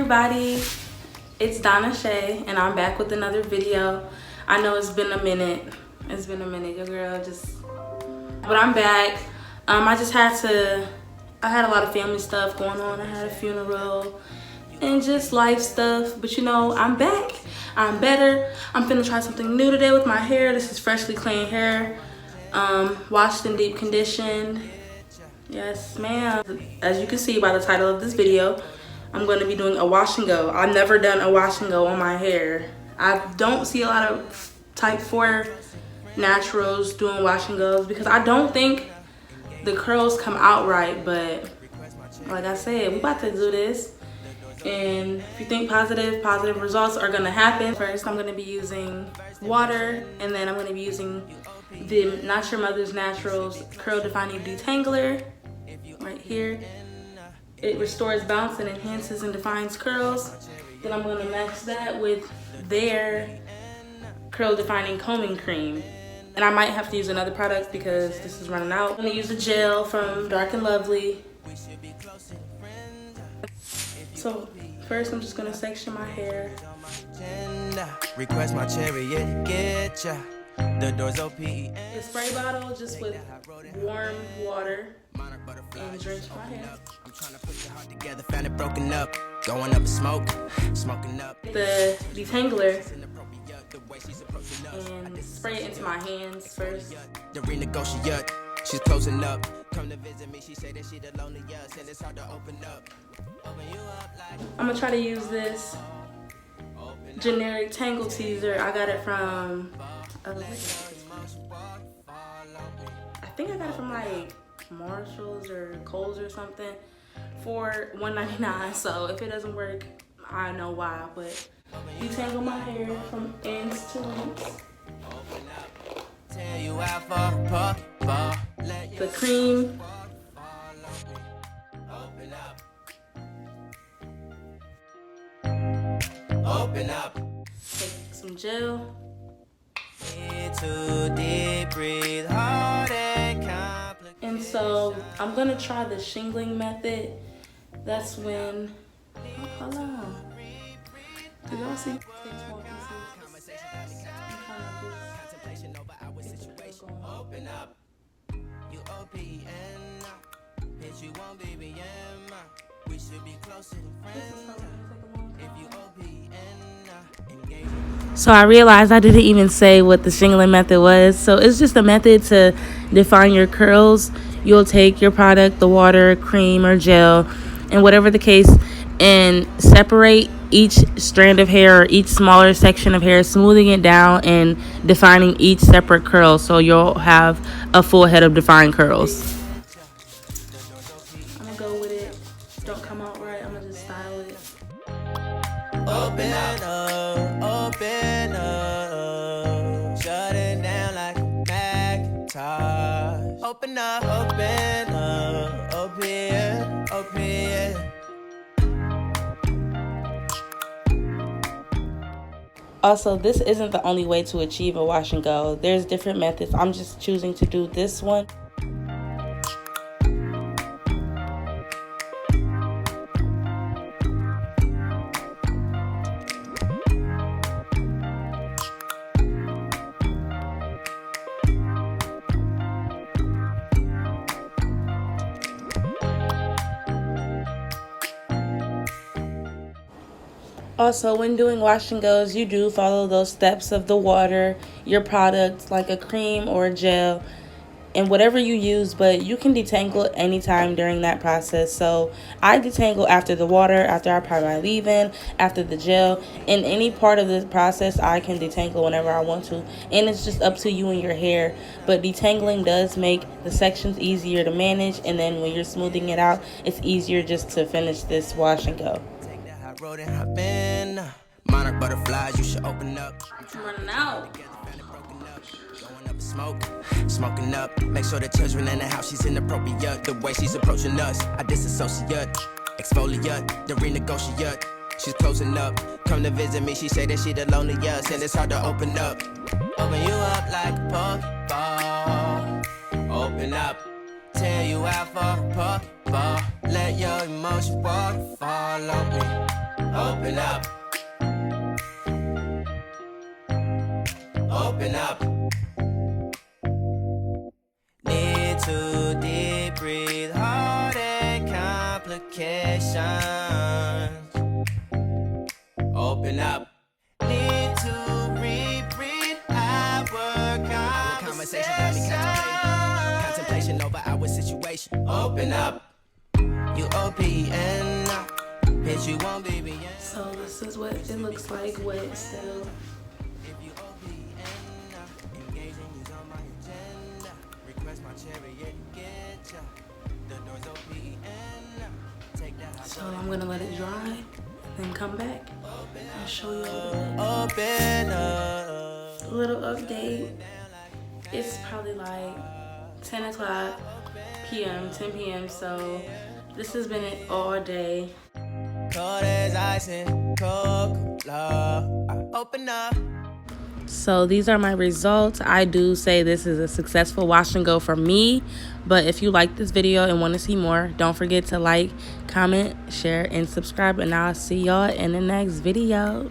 everybody, it's Donna Shay and I'm back with another video. I know it's been a minute, your girl but I'm back. I had a lot of family stuff going on. I had a funeral and just life stuff, but you know, I'm back, I'm better. I'm finna try something new today with my hair. This is freshly clean hair, washed and deep conditioned. Yes ma'am. As you can see by the title of this video, I'm going to be doing a wash and go. I've never done a wash and go on my hair. I don't see a lot of type 4 naturals doing wash and goes because I don't think the curls come out right, but like I said, we about to do this. And if you think positive results are gonna happen, first I'm gonna be using water, and then I'm gonna be using the Not Your Mother's Naturals Curl Defining Detangler right here. It restores bounce and enhances and defines curls. Then I'm gonna match that with their curl defining combing cream. And I might have to use another product because this is running out. I'm gonna use a gel from Dark and Lovely. So first I'm just gonna section my hair. Request my chariot, get ya. The doors open. A spray bottle just with warm water and drench my hair. I'm trying to put your heart together, found it broken up, going up in smoke, smoking up. The detangler and spray it into my hands first. The renegotiate, she's closing up. Come to visit me, she say that she the loneliest and it's hard to open up. I'm gonna try to use this generic tangle teaser. I got it from I think I got it from like Marshalls or Kohl's or something for $1.99. So if it doesn't work, I know why. But detangle my hair from ends to ends. The cream. Open up. Take some gel. And so I'm gonna try the shingling method. That's when, hold on. Do y'all see? Open up. You OPN. Bitch, you won't be we should be closer to friends. If you OPN. So I realized I didn't even say what the shingling method was. So it's just a method to define your curls. You'll take your product, the water, cream, or gel, and whatever the case, and separate each strand of hair or each smaller section of hair, smoothing it down and defining each separate curl so you'll have a full head of defined curls. I'm gonna go with it. Don't come out right, I'm gonna just style it. Open up, open up, shut it down like a Macintosh. Open up, open up, open, open. Also, this isn't the only way to achieve a wash and go. There's different methods. I'm just choosing to do this one. Also, when doing wash and goes, you do follow those steps of the water, your product, like a cream or a gel, and whatever you use, but you can detangle anytime during that process. So I detangle after the water, after I apply my leave-in, after the gel. In any part of the process, I can detangle whenever I want to, and it's just up to you and your hair. But detangling does make the sections easier to manage, and then when you're smoothing it out, it's easier just to finish this wash and go. Monarch butterflies, you should open up. I'm running out. Smoking up. Make sure the children in the house, she's inappropriate. The way she's approaching us, I disassociate. Exfoliate, the renegotiate. She's closing up. Come to visit me, she say that she the loneliest, and it's hard to open up. Open you up like a Pokeball. Open up. Tear you out for a Pokeball. Let your emotions waterfall on me. Open up. Open up. Need to deep breathe, heart and complications. Open up. Need to reread our conversation. Got me contemplation over our situation. Open up. You OPN. Bitch, you won't be beyond. So this is what it looks like wet still. So I'm gonna let it dry, then come back and show you a little update. It's probably like 10 o'clock p.m., 10 p.m. So this has been it all day. Cold as ice and Coca-Cola. Open up. So these are my results. I do say this is a successful wash and go for me, but if you like this video and want to see more, don't forget to like, comment, share, and subscribe, and I'll see y'all in the next video.